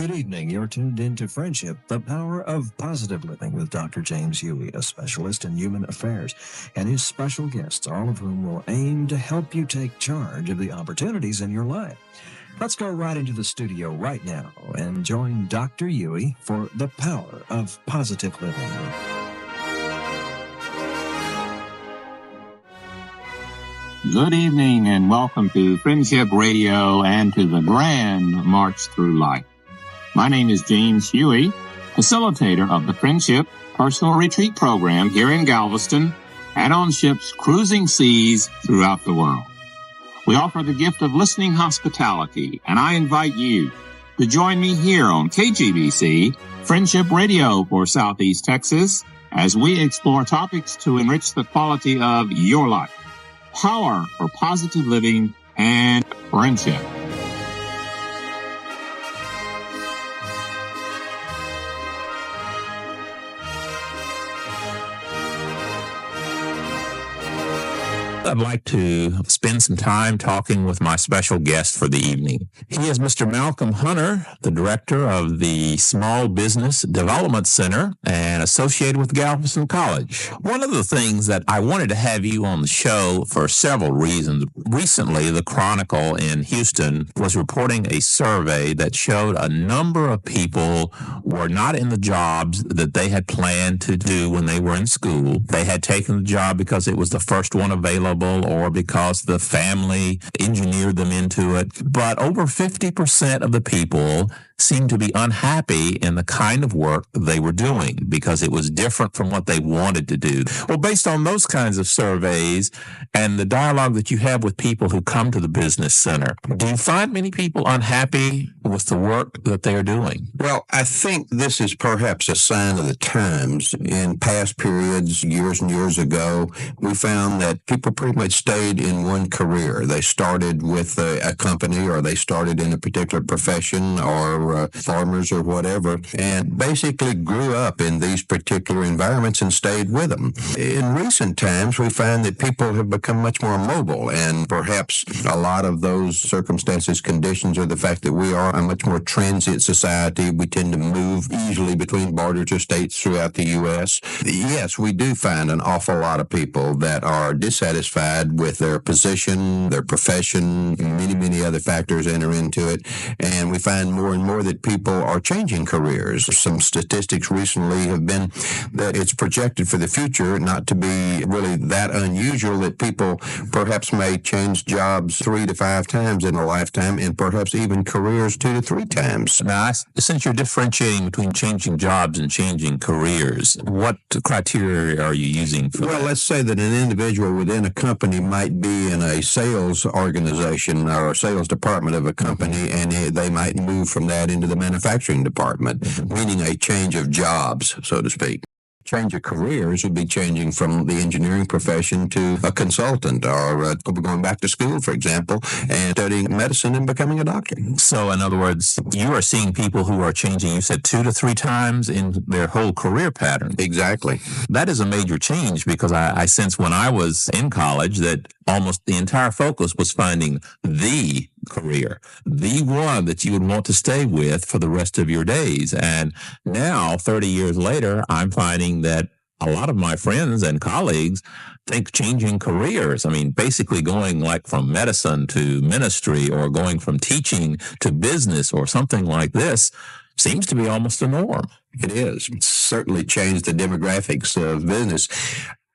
Good evening. You're tuned into Friendship, the Power of Positive Living with Dr. James Hughey, a specialist in human affairs, and his special guests, all of whom will aim to help you take charge of the opportunities in your life. Let's go right into the studio right now and join Dr. Hughey for the Power of Positive Living. Good evening and welcome to Friendship Radio and to the grand march through life. My name is James Hughey, facilitator of the Friendship Personal Retreat Program here in Galveston and on ships cruising seas throughout the world. We offer the gift of listening hospitality, and I invite you to join me here on KGBC, Friendship Radio for Southeast Texas, as we explore topics to enrich the quality of your life. Power for positive living and friendship. I'd like to spend some time talking with my special guest for the evening. He is Mr. Malcolm Hunter, the director of the Small Business Development Center and associated with Galveston College. One of the things that I wanted to have you on the show for several reasons. Recently, the Chronicle in Houston was reporting a survey that showed a number of people were not in the jobs that they had planned to do when they were in school. They had taken the job because it was the first one available or because the family engineered them into it. But over 50% of the people seemed to be unhappy in the kind of work they were doing because it was different from what they wanted to do. Well, based on those kinds of surveys and the dialogue that you have with people who come to the business center, do you find many people unhappy with the work that they are doing? Well, I think this is perhaps a sign of the times. In past periods, years and years ago, we found that people pretty much stayed in one career. They started with a company, or they started in a particular profession, or farmers or whatever, and basically grew up in these particular environments and stayed with them. In recent times, we find that people have become much more mobile, and perhaps a lot of those circumstances, conditions, are the fact that we are a much more transient society. We tend to move easily between borders or states throughout the U.S. Yes, we do find an awful lot of people that are dissatisfied with their position, their profession. Many other factors enter into it, and we find more and more that people are changing careers. Some statistics recently have been that it's projected for the future not to be really that unusual that people perhaps may change jobs 3 to 5 times in a lifetime, and perhaps even careers 2 to 3 times. Now, since you're differentiating between changing jobs and changing careers, what criteria are you using for that? Well, let's say that an individual within a company might be in a sales organization or a sales department of a company, and they might move from that into the manufacturing department, meaning a change of jobs, so to speak. Change of careers would be changing from the engineering profession to a consultant, or going back to school, for example, and studying medicine and becoming a doctor. So, in other words, you are seeing people who are changing, you said 2 to 3 times in their whole career pattern. Exactly. That is a major change, because I sense when I was in college that almost the entire focus was finding the career, the one that you would want to stay with for the rest of your days. And now, 30 years later, I'm finding that a lot of my friends and colleagues think changing careers, I mean, basically going like from medicine to ministry, or going from teaching to business or something like this, seems to be almost a norm. It is. It's certainly changed the demographics of business.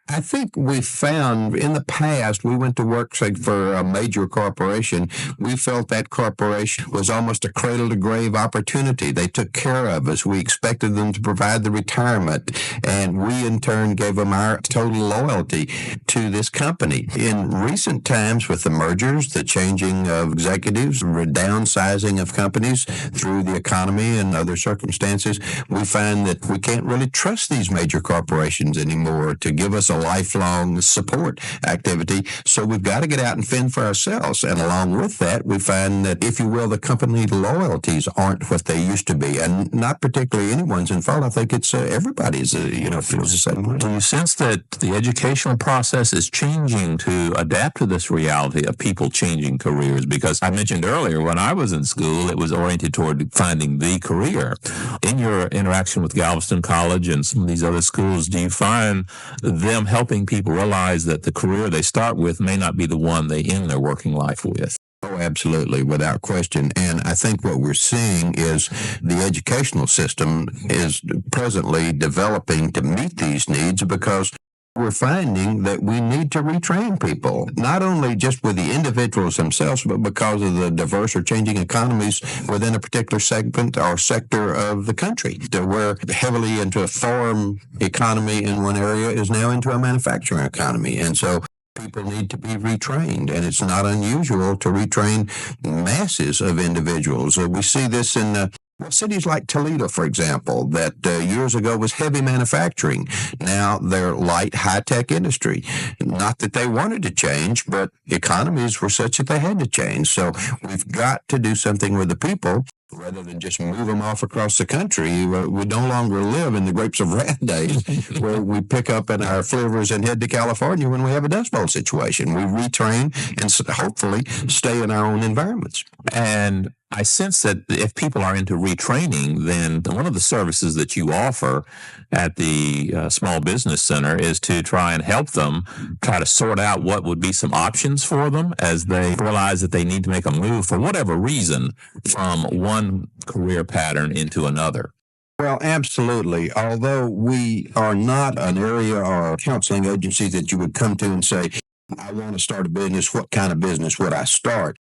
I think we found in the past, we went to work, say, for a major corporation. We felt that corporation was almost a cradle-to-grave opportunity. They took care of us. We expected them to provide the retirement, and we, in turn, gave them our total loyalty to this company. In recent times, with the mergers, the changing of executives, the downsizing of companies through the economy and other circumstances, we find that we can't really trust these major corporations anymore to give us a a lifelong support activity. So we've got to get out and fend for ourselves. And along with that, we find that, if you will, the company loyalties aren't what they used to be, and not particularly anyone's in fault. I think it's everybody's, feels the same way. Do you sense that the educational process is changing to adapt to this reality of people changing careers? Because I mentioned earlier, when I was in school, it was oriented toward finding the career. In your interaction with Galveston College and some of these other schools, do you find them helping people realize that the career they start with may not be the one they end their working life with? Oh, absolutely, without question. And I think what we're seeing is the educational system is presently developing to meet these needs, because we're finding that we need to retrain people, not only just with the individuals themselves, but because of the diverse or changing economies within a particular segment or sector of the country. We're heavily into a farm economy in one area is now into a manufacturing economy. And so people need to be retrained, and it's not unusual to retrain masses of individuals. We see this in cities like Toledo, for example, that years ago was heavy manufacturing. Now they're light, high-tech industry. Not that they wanted to change, but economies were such that they had to change. So we've got to do something with the people rather than just move them off across the country. We no longer live in the grapes of wrath days where we pick up in our flivvers and head to California when we have a Dust Bowl situation. We retrain and hopefully stay in our own environments. And I sense that if people are into retraining, then one of the services that you offer at the Small Business Center is to try and help them try to sort out what would be some options for them as they realize that they need to make a move for whatever reason from one career pattern into another. Well, absolutely. Although we are not an area or counseling agency that you would come to and say, I want to start a business. What kind of business would I start?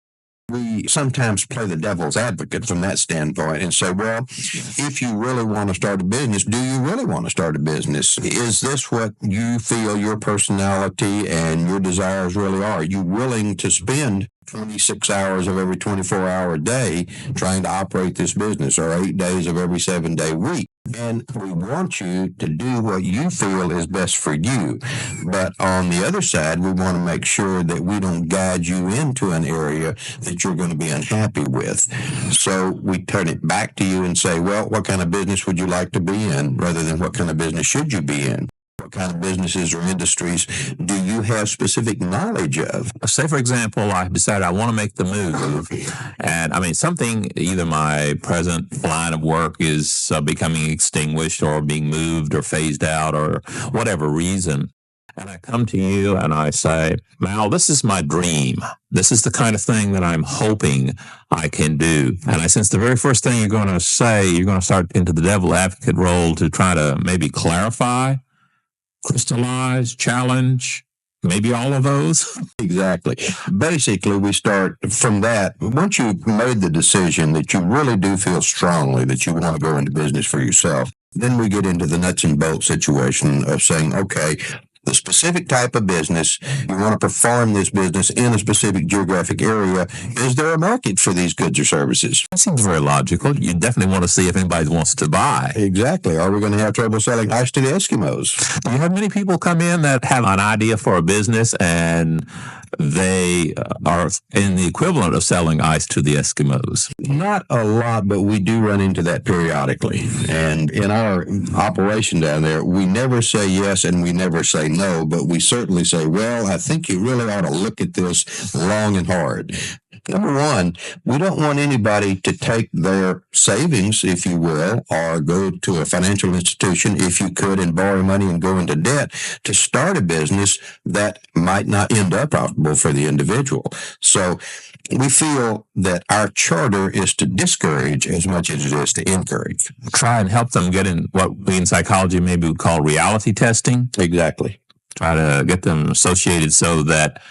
We sometimes play the devil's advocate from that standpoint and say, well, if you really want to start a business, do you really want to start a business? Is this what you feel your personality and your desires really are? Are you willing to spend 26 hours of every 24-hour day trying to operate this business, or 8 days of every 7-day week? And we want you to do what you feel is best for you. But on the other side, we want to make sure that we don't guide you into an area that you're going to be unhappy with. So we turn it back to you and say, well, what kind of business would you like to be in, rather than what kind of business should you be in? What kind of businesses or industries do you have specific knowledge of? Say, for example, I decided I want to make the move, and something, either my present line of work is becoming extinguished or being moved or phased out or whatever reason. And I come to you and I say, Mal, this is my dream. This is the kind of thing that I'm hoping I can do. And I sense the very first thing you're going to say, you're going to start into the devil advocate role to try to maybe clarify, crystallize, challenge, maybe all of those. Exactly. Basically, we start from that. Once you've made the decision that you really do feel strongly that you want to go into business for yourself, then we get into the nuts and bolts situation of saying, okay, the specific type of business, you want to perform this business in a specific geographic area. Is there a market for these goods or services? That seems very logical. You definitely want to see if anybody wants to buy. Exactly. Are we going to have trouble selling ice to the Eskimos? Do you have many people come in that have an idea for a business and they are in the equivalent of selling ice to the Eskimos? Not a lot, but we do run into that periodically. And in our operation down there, we never say yes and we never say no, but we certainly say, well, I think you really ought to look at this long and hard. Number one, we don't want anybody to take their savings, if you will, or go to a financial institution, if you could, and borrow money and go into debt to start a business that might not end up profitable for the individual. So we feel that our charter is to discourage as much as it is to encourage. Try and help them get in what we in psychology maybe would call reality testing. Exactly. Try to get them associated so that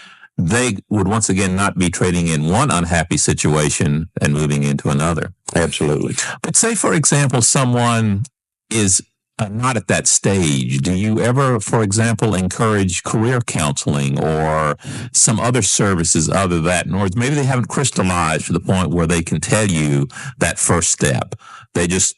they would once again not be trading in one unhappy situation and moving into another. Absolutely. But say, for example, someone is not at that stage. Do you ever, for example, encourage career counseling or some other services other than that? In other words, maybe they haven't crystallized to the point where they can tell you that first step. They just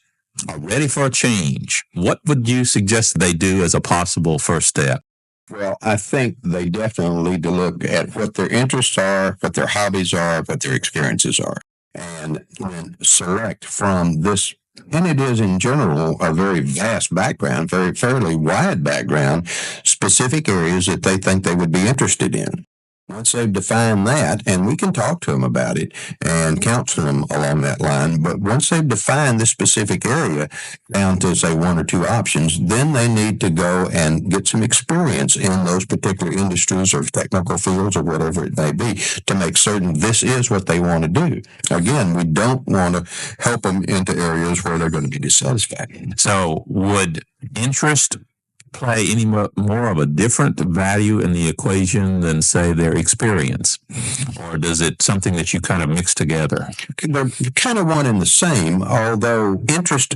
are ready for a change. What would you suggest they do as a possible first step? Well, I think they definitely need to look at what their interests are, what their hobbies are, what their experiences are, and then select from this. And it is in general a very vast background, very fairly wide background, specific areas that they think they would be interested in. Once they've defined that, and we can talk to them about it and counsel them along that line, but once they've defined this specific area down to, say, one or two options, then they need to go and get some experience in those particular industries or technical fields or whatever it may be to make certain this is what they want to do. Again, we don't want to help them into areas where they're going to be dissatisfied. So would interest play any more of a different value in the equation than, say, their experience? Or does it something that you kind of mix together? They're kind of one and the same, although interest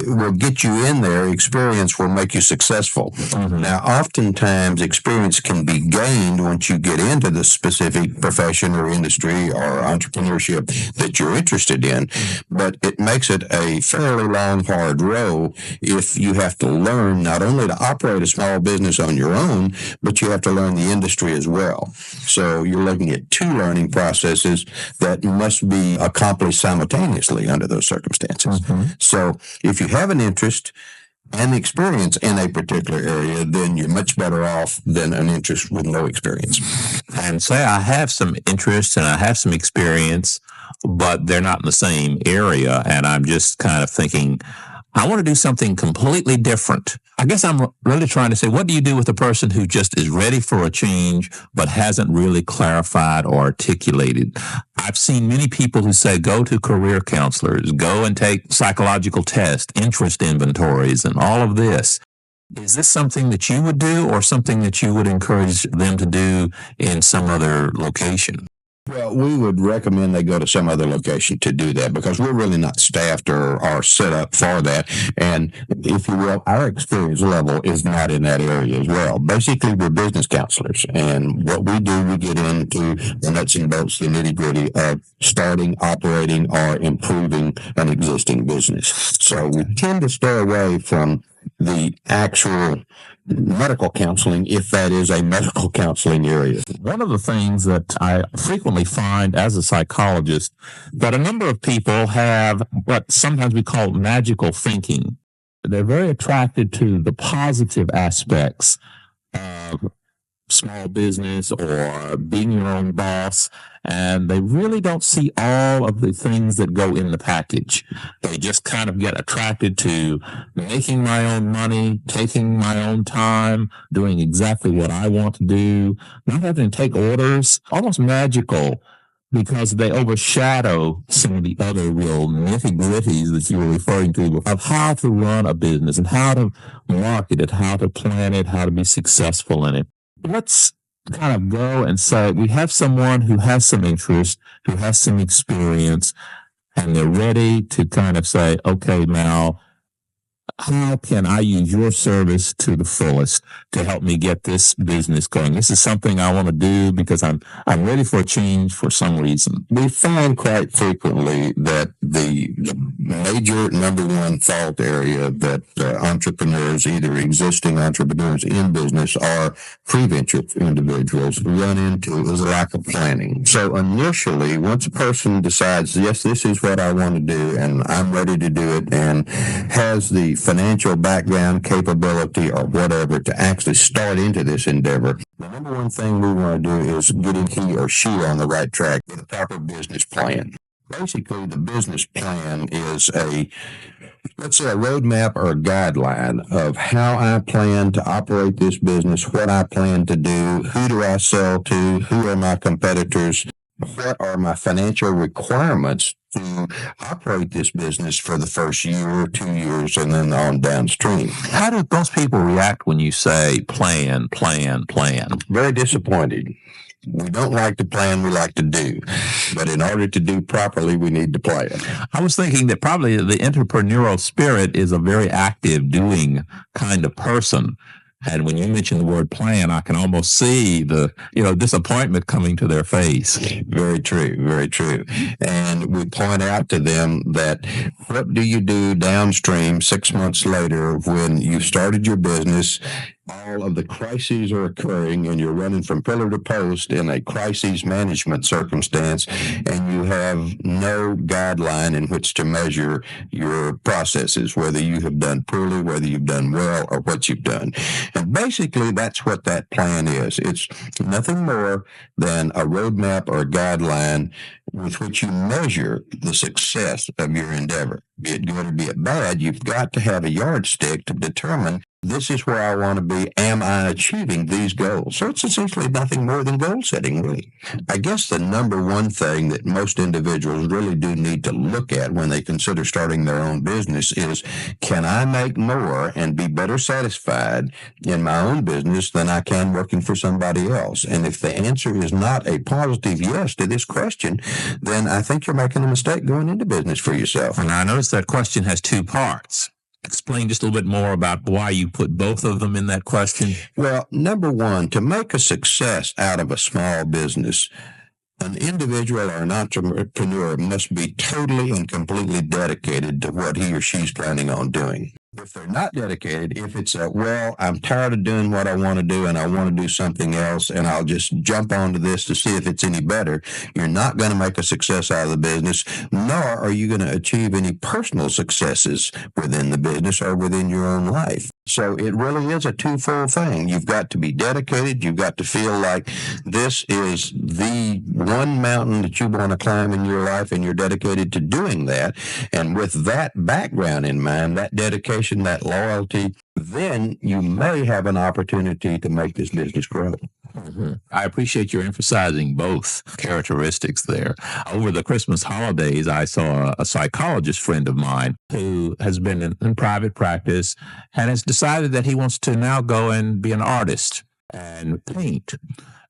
will get you in there, experience will make you successful. Mm-hmm. Now, oftentimes experience can be gained once you get into the specific profession or industry or entrepreneurship that you're interested in, but it makes it a fairly long, hard road if you have to learn not only to operate a small business on your own, but you have to learn the industry as well. So you're looking at two learning processes that must be accomplished simultaneously under those circumstances. Mm-hmm. So if you have an interest and experience in a particular area, then you're much better off than an interest with no experience. And say I have some interest and I have some experience, but they're not in the same area, and I'm just kind of thinking, I want to do something completely different. I guess I'm really trying to say, what do you do with a person who just is ready for a change, but hasn't really clarified or articulated? I've seen many people who say, go to career counselors, go and take psychological tests, interest inventories, and all of this. Is this something that you would do or something that you would encourage them to do in some other location? Well, we would recommend they go to some other location to do that because we're really not staffed or set up for that. And if you will, our experience level is not in that area as well. Basically, we're business counselors. And what we do, we get into the nuts and bolts, the nitty gritty of starting, operating, or improving an existing business. So we tend to stay away from the actual medical counseling, if that is a medical counseling area. One of the things that I frequently find as a psychologist, that a number of people have what sometimes we call magical thinking. They're very attracted to the positive aspects of small business or being your own boss, and they really don't see all of the things that go in the package. They just kind of get attracted to making my own money, taking my own time, doing exactly what I want to do, not having to take orders, almost magical, because they overshadow some of the other real nitty-gritties that you were referring to of how to run a business and how to market it, how to plan it, how to be successful in it. Let's kind of go and say we have someone who has some interest, who has some experience, and they're ready to kind of say, okay, Mal, how can I use your service to the fullest to help me get this business going? This is something I want to do because I'm ready for a change for some reason. We find quite frequently that the major number one fault area that entrepreneurs, either existing entrepreneurs in business or pre-venture individuals, run into is a lack of planning. So initially, once a person decides, yes, this is what I want to do and I'm ready to do it, and has the financial background, capability, or whatever to actually start into this endeavor, the number one thing we want to do is getting he or she on the right track with a proper business plan. Basically, the business plan is let's say a roadmap or a guideline of how I plan to operate this business, what I plan to do, who do I sell to, who are my competitors, what are my financial requirements to operate this business for the first year or 2 years and then on downstream. How do most people react when you say plan, plan, plan? Very disappointed. We don't like to plan, we like to do. But in order to do properly, we need to plan. I was thinking that probably the entrepreneurial spirit is a very active, doing kind of person. And when you mention the word plan, I can almost see the, disappointment coming to their face. Very true, very true. And we point out to them that what do you do downstream 6 months later when you started your business all of the crises are occurring and you're running from pillar to post in a crisis management circumstance, and you have no guideline in which to measure your processes, whether you have done poorly, whether you've done well, or what you've done. And basically, that's what that plan is. It's nothing more than a roadmap or a guideline with which you measure the success of your endeavor. Be it good or be it bad, you've got to have a yardstick to determine this is where I want to be. Am I achieving these goals? So it's essentially nothing more than goal setting, really. I guess the number one thing that most individuals really do need to look at when they consider starting their own business is, can I make more and be better satisfied in my own business than I can working for somebody else? And if the answer is not a positive yes to this question, then I think you're making a mistake going into business for yourself. And I notice that question has two parts. Explain just a little bit more about why you put both of them in that question. Well, number one, to make a success out of a small business, an individual or an entrepreneur must be totally and completely dedicated to what he or she's planning on doing. If they're not dedicated, if it's I'm tired of doing what I want to do and I want to do something else and I'll just jump onto this to see if it's any better, you're not going to make a success out of the business, nor are you going to achieve any personal successes within the business or within your own life. So it really is a twofold thing. You've got to be dedicated. You've got to feel like this is the one mountain that you want to climb in your life, and you're dedicated to doing that. And with that background in mind, that dedication, that loyalty, then you may have an opportunity to make this business grow. Mm-hmm. I appreciate your emphasizing both characteristics there. Over the Christmas holidays, I saw a psychologist friend of mine who has been in private practice and has decided that he wants to now go and be an artist and paint.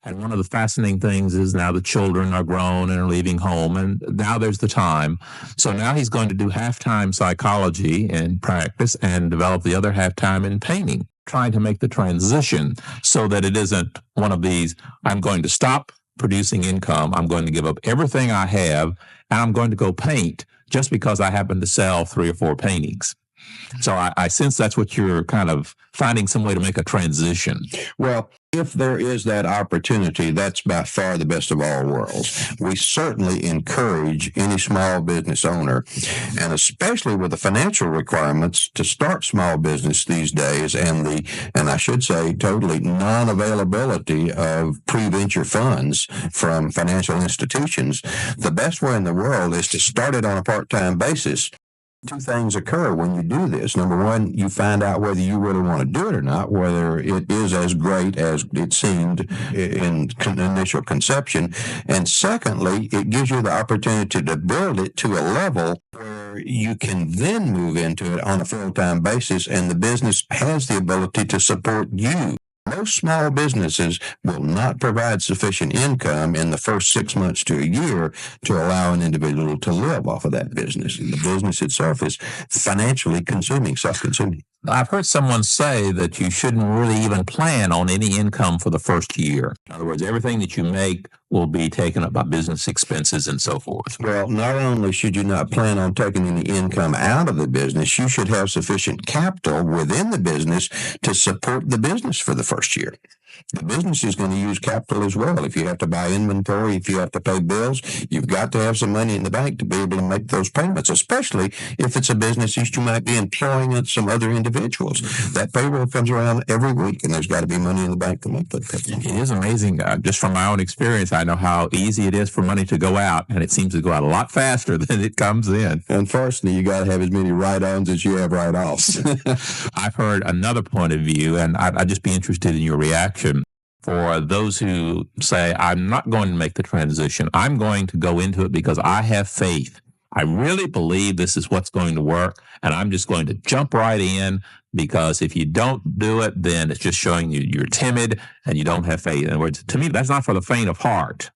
And one of the fascinating things is now the children are grown and are leaving home, and now there's the time. So now he's going to do half-time psychology in practice and develop the other half-time in painting, trying to make the transition so that it isn't one of these, I'm going to stop producing income, I'm going to give up everything I have, and I'm going to go paint just because I happen to sell 3 or 4 paintings. So I sense that's what you're kind of finding some way to make a transition. Well, if there is that opportunity, that's by far the best of all worlds. We certainly encourage any small business owner, and especially with the financial requirements to start small business these days, and I should say totally non-availability of pre-venture funds from financial institutions, the best way in the world is to start it on a part-time basis. 2 things occur when you do this. Number one, you find out whether you really want to do it or not, whether it is as great as it seemed in initial conception. And secondly, it gives you the opportunity to build it to a level where you can then move into it on a full-time basis, and the business has the ability to support you. Most small businesses will not provide sufficient income in the first 6 months to a year to allow an individual to live off of that business. And the business itself is financially consuming, self-consuming. I've heard someone say that you shouldn't really even plan on any income for the first year. In other words, everything that you make will be taken up by business expenses and so forth. Well, not only should you not plan on taking any income out of the business, you should have sufficient capital within the business to support the business for the first year. The business is going to use capital as well. If you have to buy inventory, if you have to pay bills, you've got to have some money in the bank to be able to make those payments, especially if it's a business that you might be employing some other individuals. That payroll comes around every week, and there's got to be money in the bank to make that payment. It is amazing. Just from my own experience, I know how easy it is for money to go out, and it seems to go out a lot faster than it comes in. Unfortunately, you got to have as many write-ons as you have write-offs. I've heard another point of view, and I'd just be interested in your reaction. For those who say, I'm not going to make the transition, I'm going to go into it because I have faith. I really believe this is what's going to work, and I'm just going to jump right in, because if you don't do it, then it's just showing you're timid and you don't have faith. In other words, to me, that's not for the faint of heart.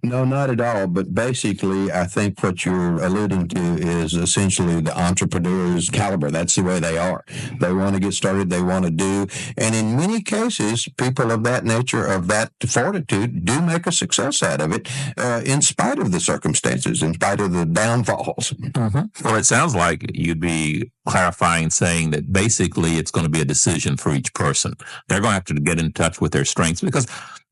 No, not at all. But basically, I think what you're alluding to is essentially the entrepreneur's caliber. That's the way they are. They want to get started. They want to do. And in many cases, people of that nature, of that fortitude, do make a success out of it in spite of the circumstances, in spite of the downfalls. Mm-hmm. Well, it sounds like you'd be clarifying, saying that basically it's going to be a decision for each person. They're going to have to get in touch with their strengths, because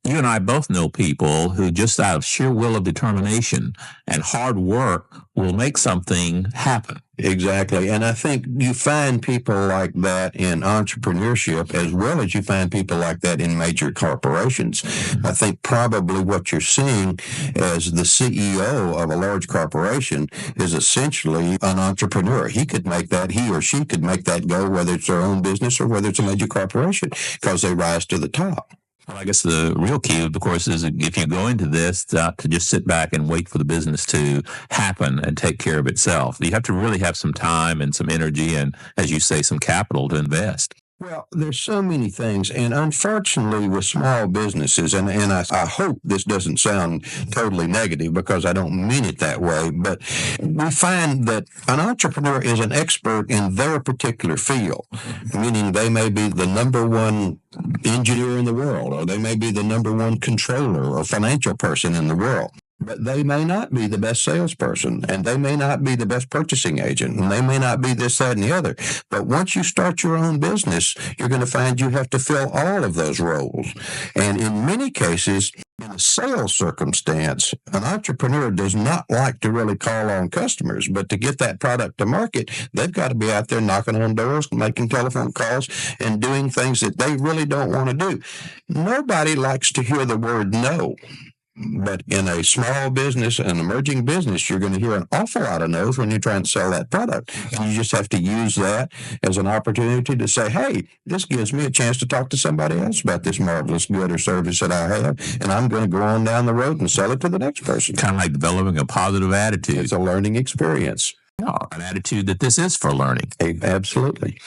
you and I both know people who just out of sheer will of determination and hard work will make something happen. Exactly. And I think you find people like that in entrepreneurship as well as you find people like that in major corporations. I think probably what you're seeing as the CEO of a large corporation is essentially an entrepreneur. He or she could make that go, whether it's their own business or whether it's a major corporation, because they rise to the top. Well, I guess the real key, of course, is if you go into this to just sit back and wait for the business to happen and take care of itself. You have to really have some time and some energy and, as you say, some capital to invest. Well, there's so many things, and unfortunately with small businesses, and I hope this doesn't sound totally negative because I don't mean it that way, but we find that an entrepreneur is an expert in their particular field, meaning they may be the number one engineer in the world, or they may be the number one controller or financial person in the world. But they may not be the best salesperson, and they may not be the best purchasing agent, and they may not be this, that, and the other. But once you start your own business, you're going to find you have to fill all of those roles. And in many cases, in a sales circumstance, an entrepreneur does not like to really call on customers, but to get that product to market, they've got to be out there knocking on doors, making telephone calls, and doing things that they really don't want to do. Nobody likes to hear the word no. But in a small business, an emerging business, you're going to hear an awful lot of no's when you're trying to sell that product. And you just have to use that as an opportunity to say, hey, this gives me a chance to talk to somebody else about this marvelous good or service that I have, and I'm going to go on down the road and sell it to the next person. Kind of like developing a positive attitude. It's a learning experience. Yeah, an attitude that this is for learning. Absolutely.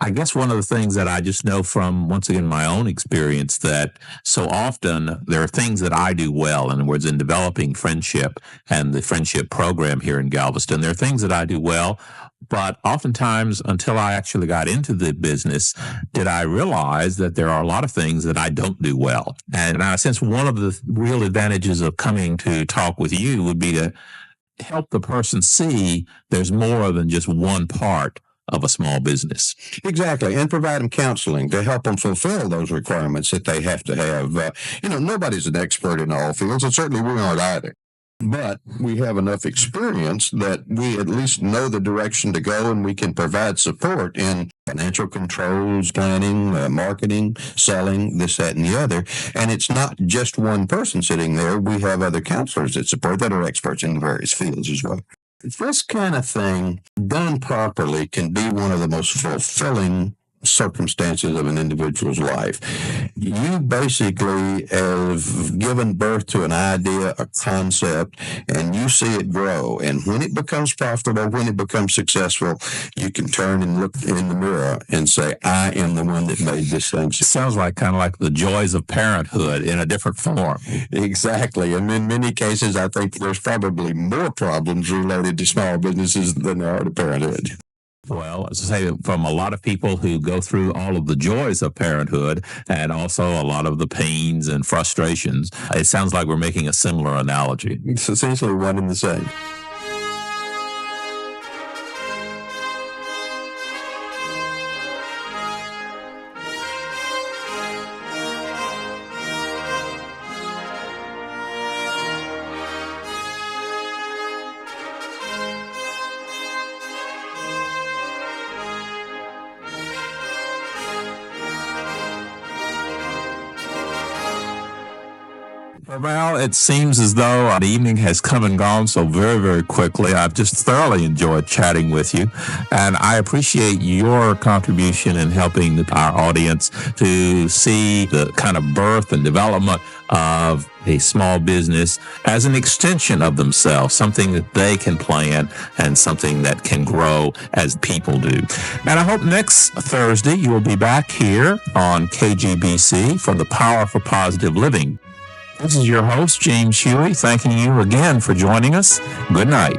I guess one of the things that I just know from, once again, my own experience, that so often there are things that I do well. In other words, in developing friendship and the friendship program here in Galveston, there are things that I do well. But oftentimes, until I actually got into the business, did I realize that there are a lot of things that I don't do well. And I sense one of the real advantages of coming to talk with you would be to help the person see there's more than just one part of a small business. Exactly, and provide them counseling to help them fulfill those requirements that they have to have. Nobody's an expert in all fields, and certainly we aren't either. But we have enough experience that we at least know the direction to go, and we can provide support in financial controls, planning, marketing, selling, this, that, and the other. And it's not just one person sitting there. We have other counselors that support that are experts in the various fields as well. This kind of thing, done properly, can be one of the most fulfilling circumstances of an individual's life. You basically have given birth to an idea, a concept, and you see it grow. And when it becomes profitable, when it becomes successful, you can turn and look in the mirror and say, I am the one that made this thing. It sounds like kind of like the joys of parenthood in a different form. Exactly. And in many cases, I think there's probably more problems related to small businesses than there are to parenthood. Well, as I say, from a lot of people who go through all of the joys of parenthood and also a lot of the pains and frustrations, it sounds like we're making a similar analogy. It's essentially one and the same. Well, it seems as though the evening has come and gone so very, very quickly. I've just thoroughly enjoyed chatting with you, and I appreciate your contribution in helping our audience to see the kind of birth and development of a small business as an extension of themselves, something that they can plan and something that can grow as people do. And I hope next Thursday you will be back here on KGBC for the Power for Positive Living. This is your host, James Hughey, thanking you again for joining us. Good night.